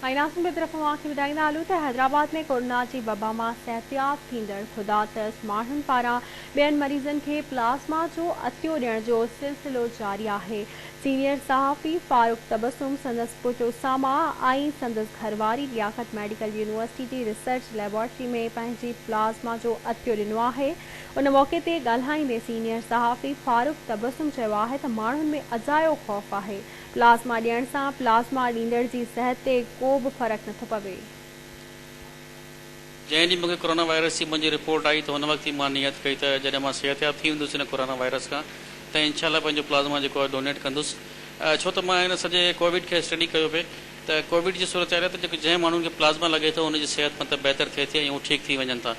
नासिन ॿिए तरफ़ अवां खे ॿुधाईंदा हलूं त हैदराबाद में कोरोना जी वबा मां सिहतयाब थींदड़ ख़ुदा तस माण्हुनि पारां ॿियनि मरीज़नि खे प्लाज़्मा जो अतियो ॾियण जो सिलसिलो जारी आहे। सीनियर सहाफ़ी फारूक तबसुम, संदसि पुटु उसामा ऐं संदसि घरवारी लियाकत मेडिकल यूनिवर्सिटी जी रिसर्च लेबोरेटरी में पंहिंजी प्लाज़्मा जो अतियो ॾिनो आहे। उन मौक़े ते ॻाल्हाईंदे सीनियर सहाफ़ी फारूक तबसुम चयो आहे त माण्हुनि में अजायो ख़ौफ़ आहे। प्लाज़्मा ॾियण सां प्लाज़्मा ॾींदड़ जी सिहत ते को बि फ़र्क़ु नथो पवे। जंहिं ॾींहुं मूंखे कोरोना वायरस जी मुंहिंजी रिपोर्ट आई त हुन वक़्तु ई मां नियत कई त जॾहिं मां सिहतयाब थी वेंदुसि हिन कोरोना वायरस खां त इनशाला पंहिंजो प्लाज़्मा जेको आहे डोनेट कंदुसि। छो त मां हिन सॼे कोविड खे स्टडी कयो पिए त कोविड जी सूरत आहे त जंहिं माण्हुनि खे प्लाज़्मा लॻे थो हुनजी सिहत मतिलबु बहितर थिए थी ऐं उहे ठीकु थी वञनि था।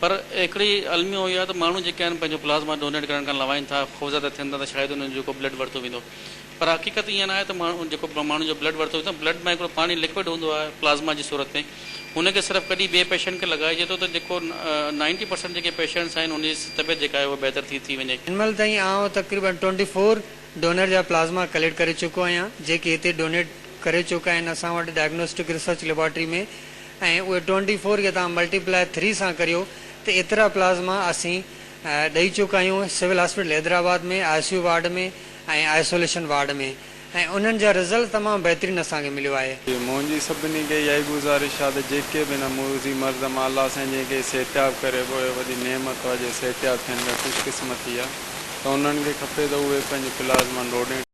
पर हिकिड़ी अलमी हुई आहे त माण्हू जेके आहिनि पंहिंजो प्लाज़्मा डोनेट करण खां लवाइनि था, ख़ौफ़ थियनि था त शायदि उन्हनि जो ब्लड वरितो वेंदो। पर हक़ीक़त ईअं न आहे त माण्हू जेको माण्हू जो ब्लड वरितो वेंदो, ब्लड में हिकिड़ो पाणी लिक्विड हूंदो आहे प्लाज़्मा जी सूरत में, हुनखे सिर्फ़ु कॾहिं ॿिए पेशेंट खे लॻाइजे थो त जेको 90% जेके पेशेंट्स आहिनि उनजी तबियत जेका आहे उहा बहितर थी वञे। हिन महिल ताईं आउं तक़रीबन 24 डोनर जा प्लाज़्मा कलेक्ट करे चुको आहियां जेके हिते डोनेट करे चुका आहिनि असां वटि डायग्नोस्टिक रिसर्च लेबोरेटरी में, ऐं उहे 24 खे तव्हां मल्टीप्लाई 3 सां करियो त एतिरा प्लाज़्मा असीं ॾेई चुका आहियूं सिविल हॉस्पिटल हैदराबाद में, ICU वार्ड में ऐं आइसोलेशन वार्ड में, ऐं उन्हनि जा रिज़ल्ट तमामु बहितरीनु असांखे मिलियो आहे। मुंहिंजी सभिनी खे इहा ई गुज़ारिश आहे त जेके बि नमूज़ी मर्द माला असांजे के सिहतयाब करे पोइ वॾी नेमत आहे जे सिहतयाब थियनि में ख़ुशकिस्मती आहे त उन्हनि खे खपे त उहे पंहिंजो प्लाज़्मा डोनेट